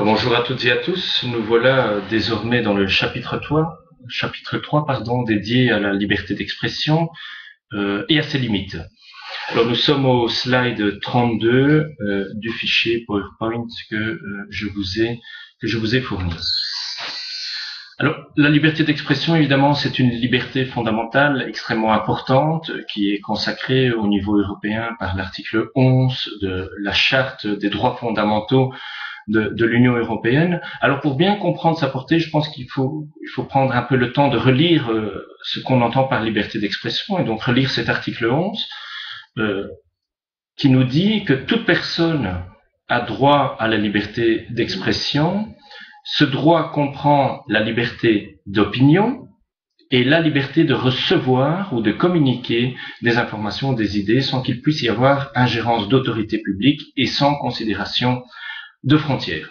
Bonjour à toutes et à tous. Nous voilà désormais dans le chapitre 3, dédié à la liberté d'expression et à ses limites. Alors nous sommes au slide 32 du fichier PowerPoint que je vous ai fourni. Alors la liberté d'expression, évidemment, c'est une liberté fondamentale extrêmement importante qui est consacrée au niveau européen par l'article 11 de la Charte des droits fondamentaux de l'Union européenne. Alors pour bien comprendre sa portée, je pense qu'il faut prendre un peu le temps de relire ce qu'on entend par liberté d'expression et donc relire cet article 11 qui nous dit que toute personne a droit à la liberté d'expression. Ce droit comprend la liberté d'opinion et la liberté de recevoir ou de communiquer des informations ou des idées sans qu'il puisse y avoir ingérence d'autorité publique et sans considération de frontières.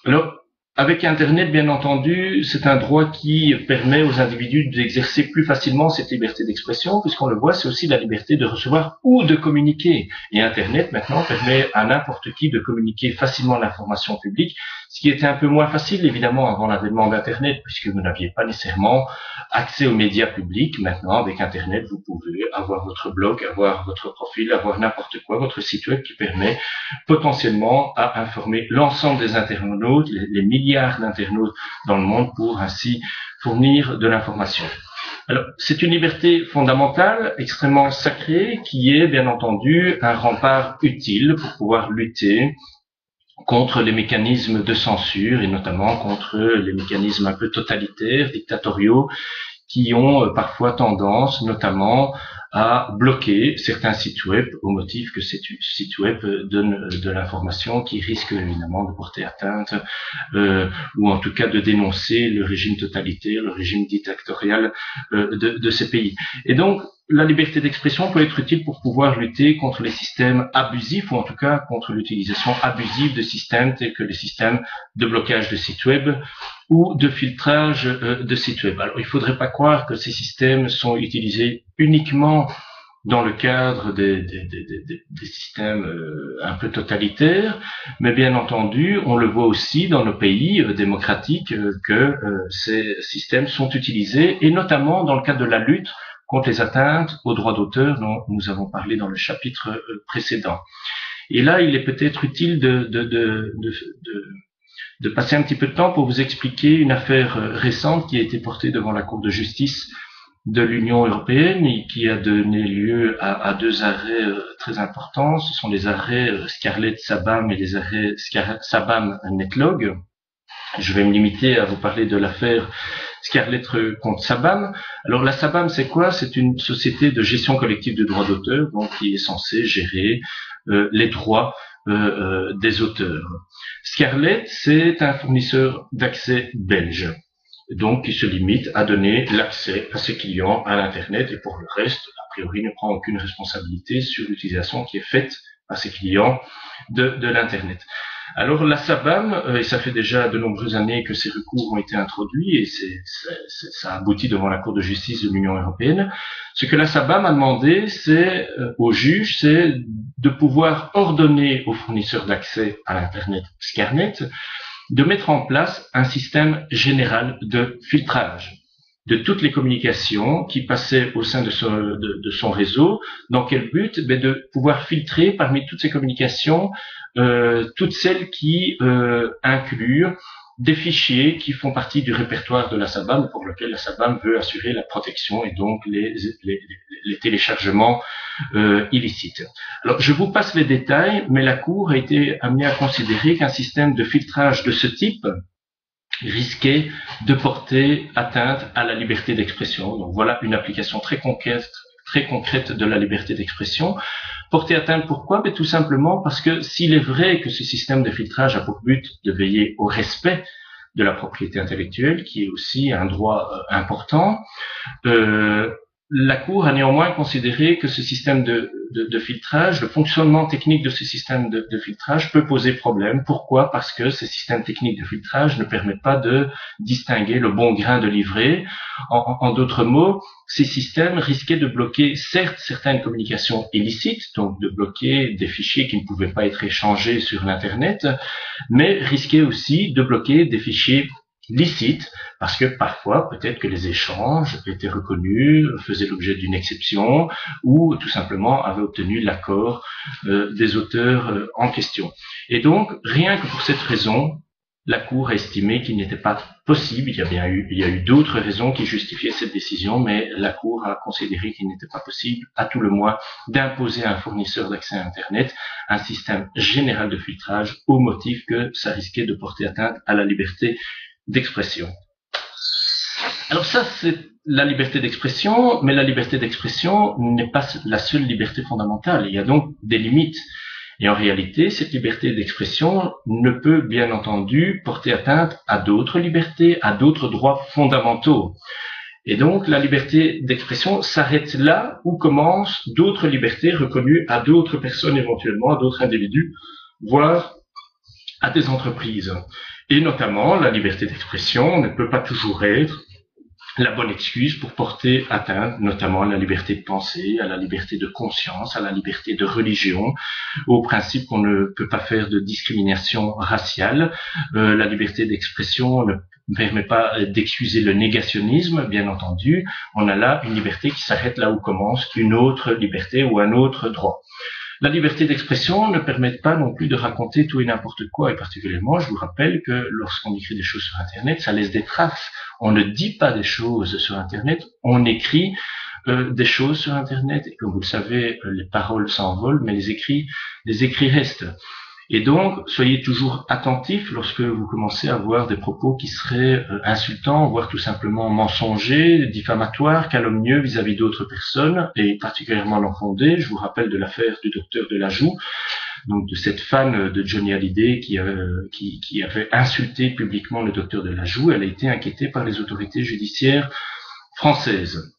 Alors, avec Internet, bien entendu, c'est un droit qui permet aux individus d'exercer plus facilement cette liberté d'expression, puisqu'on le voit, c'est aussi la liberté de recevoir ou de communiquer. Et Internet, maintenant, permet à n'importe qui de communiquer facilement l'information publique, ce qui était un peu moins facile, évidemment, avant l'avènement d'Internet, puisque vous n'aviez pas nécessairement accès aux médias publics. Maintenant, avec Internet, vous pouvez avoir votre blog, avoir votre profil, avoir n'importe quoi, votre site web qui permet potentiellement à informer l'ensemble des internautes, les milliards d'internautes dans le monde pour ainsi fournir de l'information. Alors, c'est une liberté fondamentale, extrêmement sacrée, qui est bien entendu un rempart utile pour pouvoir lutter contre les mécanismes de censure et notamment contre les mécanismes un peu totalitaires, dictatoriaux, qui ont parfois tendance notamment à bloquer certains sites web au motif que ces sites web donnent de l'information qui risque évidemment de porter atteinte ou en tout cas de dénoncer le régime totalitaire, le régime dictatorial de ces pays. Et donc la liberté d'expression peut être utile pour pouvoir lutter contre les systèmes abusifs ou en tout cas contre l'utilisation abusive de systèmes tels que les systèmes de blocage de sites web ou de filtrage de sites web. Alors il ne faudrait pas croire que ces systèmes sont utilisés uniquement dans le cadre des systèmes un peu totalitaires, mais bien entendu, on le voit aussi dans nos pays démocratiques que ces systèmes sont utilisés, et notamment dans le cadre de la lutte contre les atteintes aux droits d'auteur dont nous avons parlé dans le chapitre précédent. Et là, il est peut-être utile de passer un petit peu de temps pour vous expliquer une affaire récente qui a été portée devant la Cour de justice de l'Union européenne et qui a donné lieu à deux arrêts très importants. Ce sont les arrêts Scarlett-Sabam et les arrêts Sabam-Netlog. Je vais me limiter à vous parler de l'affaire Scarlett contre Sabam. Alors la Sabam, c'est quoi? C'est une société de gestion collective de droits d'auteur, donc qui est censée gérer les droits des auteurs. Scarlett, c'est un fournisseur d'accès belge, donc qui se limite à donner l'accès à ses clients à l'Internet et pour le reste, a priori, ne prend aucune responsabilité sur l'utilisation qui est faite à ses clients de l'Internet. Alors la Sabam, et ça fait déjà de nombreuses années que ces recours ont été introduits et ça aboutit devant la Cour de justice de l'Union européenne, ce que la Sabam a demandé, c'est au juge, c'est de pouvoir ordonner aux fournisseurs d'accès à l'Internet Scarnet de mettre en place un système général de filtrage de toutes les communications qui passaient au sein de son réseau. Dans quel but? De pouvoir filtrer parmi toutes ces communications toutes celles qui incluent des fichiers qui font partie du répertoire de la Sabam, pour lequel la Sabam veut assurer la protection et donc les téléchargements illicites. Alors, je vous passe les détails, mais la Cour a été amenée à considérer qu'un système de filtrage de ce type risquait de porter atteinte à la liberté d'expression. Donc voilà une application très concrète de la liberté d'expression. Porter atteinte, pourquoi? Tout simplement parce que s'il est vrai que ce système de filtrage a pour but de veiller au respect de la propriété intellectuelle, qui est aussi un droit important, la Cour a néanmoins considéré que ce système de filtrage, le fonctionnement technique de ce système de filtrage peut poser problème. Pourquoi? Parce que ces systèmes techniques de filtrage ne permettent pas de distinguer le bon grain de livret. En d'autres mots, ces systèmes risquaient de bloquer certes certaines communications illicites, donc de bloquer des fichiers qui ne pouvaient pas être échangés sur l'Internet, mais risquait aussi de bloquer des fichiers licites, parce que parfois, peut-être que les échanges étaient reconnus, faisaient l'objet d'une exception, ou tout simplement avaient obtenu l'accord des auteurs en question. Et donc, rien que pour cette raison, la Cour a estimé qu'il n'était pas possible, il y a eu d'autres raisons qui justifiaient cette décision, mais la Cour a considéré qu'il n'était pas possible, à tout le moins, d'imposer à un fournisseur d'accès à Internet un système général de filtrage au motif que ça risquait de porter atteinte à la liberté d'expression. Alors ça, c'est la liberté d'expression, mais la liberté d'expression n'est pas la seule liberté fondamentale. Il y a donc des limites. Et en réalité, cette liberté d'expression ne peut bien entendu porter atteinte à d'autres libertés, à d'autres droits fondamentaux. Et donc, la liberté d'expression s'arrête là où commencent d'autres libertés reconnues à d'autres personnes éventuellement, à d'autres individus, voire à des entreprises. Et notamment, la liberté d'expression ne peut pas toujours être la bonne excuse pour porter atteinte notamment à la liberté de penser, à la liberté de conscience, à la liberté de religion, au principe qu'on ne peut pas faire de discrimination raciale. La liberté d'expression ne permet pas d'excuser le négationnisme, bien entendu. On a là une liberté qui s'arrête là où commence une autre liberté ou un autre droit. La liberté d'expression ne permet pas non plus de raconter tout et n'importe quoi, et particulièrement, je vous rappelle que lorsqu'on écrit des choses sur Internet, ça laisse des traces. On ne dit pas des choses sur Internet, on écrit des choses sur Internet, et comme vous le savez, les paroles s'envolent, mais les écrits restent. Et donc, soyez toujours attentifs lorsque vous commencez à voir des propos qui seraient insultants, voire tout simplement mensongers, diffamatoires, calomnieux vis-à-vis d'autres personnes, et particulièrement non fondés. Je vous rappelle de l'affaire du docteur Delajoux, donc de cette fan de Johnny Hallyday qui avait insulté publiquement le docteur Delajoux. Elle a été inquiétée par les autorités judiciaires françaises.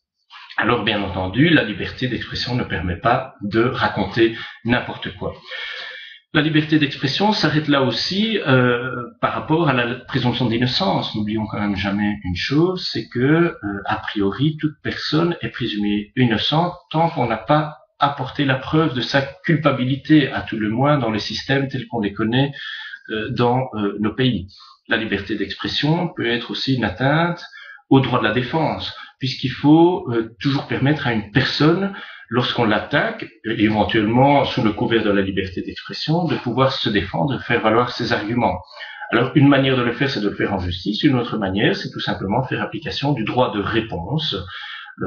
Alors, bien entendu, la liberté d'expression ne permet pas de raconter n'importe quoi. La liberté d'expression s'arrête là aussi par rapport à la présomption d'innocence. N'oublions quand même jamais une chose, c'est que a priori toute personne est présumée innocente tant qu'on n'a pas apporté la preuve de sa culpabilité, à tout le moins dans les systèmes tels qu'on les connaît dans nos pays. La liberté d'expression peut être aussi une atteinte au droit de la défense, puisqu'il faut toujours permettre à une personne, lorsqu'on l'attaque, éventuellement sous le couvert de la liberté d'expression, de pouvoir se défendre, de faire valoir ses arguments. Alors, une manière de le faire, c'est de le faire en justice. Une autre manière, c'est tout simplement faire application du droit de réponse.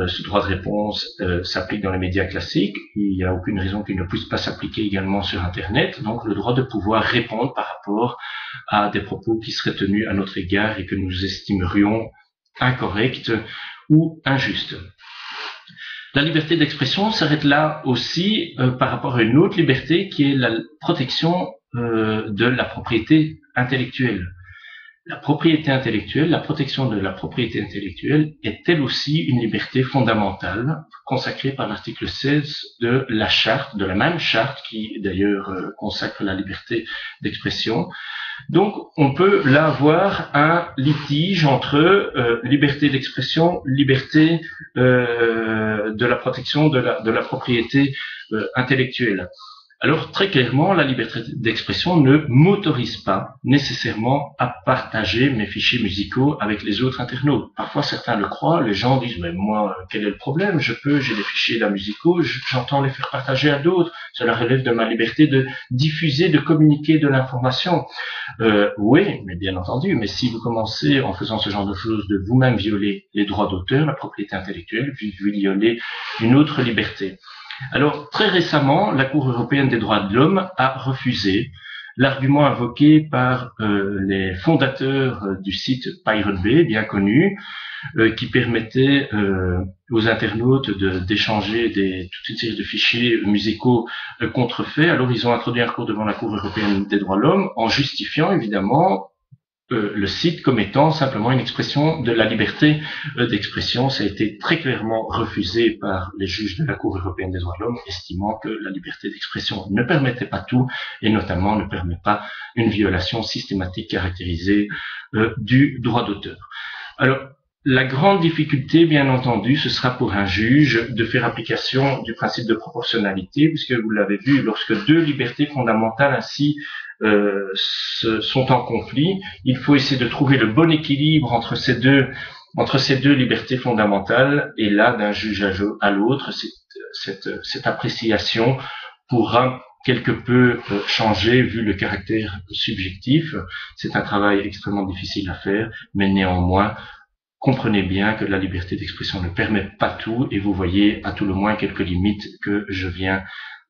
Ce droit de réponse s'applique dans les médias classiques. Il n'y a aucune raison qu'il ne puisse pas s'appliquer également sur Internet. Donc, le droit de pouvoir répondre par rapport à des propos qui seraient tenus à notre égard et que nous estimerions incorrects ou injustes. La liberté d'expression s'arrête là aussi par rapport à une autre liberté qui est la protection de la propriété intellectuelle. La propriété intellectuelle, la protection de la propriété intellectuelle est elle aussi une liberté fondamentale consacrée par l'article 16 de la charte, de la même charte qui d'ailleurs consacre la liberté d'expression. Donc on peut là avoir un litige entre liberté d'expression, liberté de la protection de la propriété intellectuelle. Alors, très clairement, la liberté d'expression ne m'autorise pas nécessairement à partager mes fichiers musicaux avec les autres internautes. Parfois, certains le croient, les gens disent, mais moi, quel est le problème? J'ai des fichiers là musicaux, j'entends les faire partager à d'autres. Cela relève de ma liberté de diffuser, de communiquer de l'information. Oui, mais bien entendu, mais si vous commencez en faisant ce genre de choses de vous-même violer les droits d'auteur, la propriété intellectuelle, vous violez une autre liberté. Alors, très récemment, la Cour européenne des droits de l'homme a refusé l'argument invoqué par les fondateurs du site Pirate Bay, bien connu, qui permettait aux internautes d'échanger toute une série de fichiers musicaux contrefaits. Alors, ils ont introduit un recours devant la Cour européenne des droits de l'homme en justifiant évidemment le site comme étant simplement une expression de la liberté d'expression. Ça a été très clairement refusé par les juges de la Cour européenne des droits de l'homme, estimant que la liberté d'expression ne permettait pas tout, et notamment ne permet pas une violation systématique caractérisée du droit d'auteur. Alors, la grande difficulté, bien entendu, ce sera pour un juge de faire application du principe de proportionnalité, puisque vous l'avez vu, lorsque deux libertés fondamentales ainsi sont en conflit. Il faut essayer de trouver le bon équilibre entre ces deux libertés fondamentales, et là, d'un juge à l'autre, cette appréciation pourra quelque peu changer vu le caractère subjectif. C'est un travail extrêmement difficile à faire, mais néanmoins, comprenez bien que la liberté d'expression ne permet pas tout, et vous voyez à tout le moins quelques limites que je viens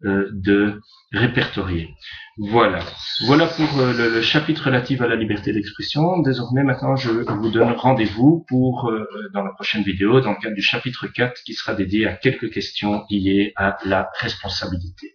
de répertorier. Voilà pour le chapitre relatif à la liberté d'expression. Désormais, maintenant, je vous donne rendez-vous pour dans la prochaine vidéo, dans le cadre du chapitre 4, qui sera dédié à quelques questions liées à la responsabilité.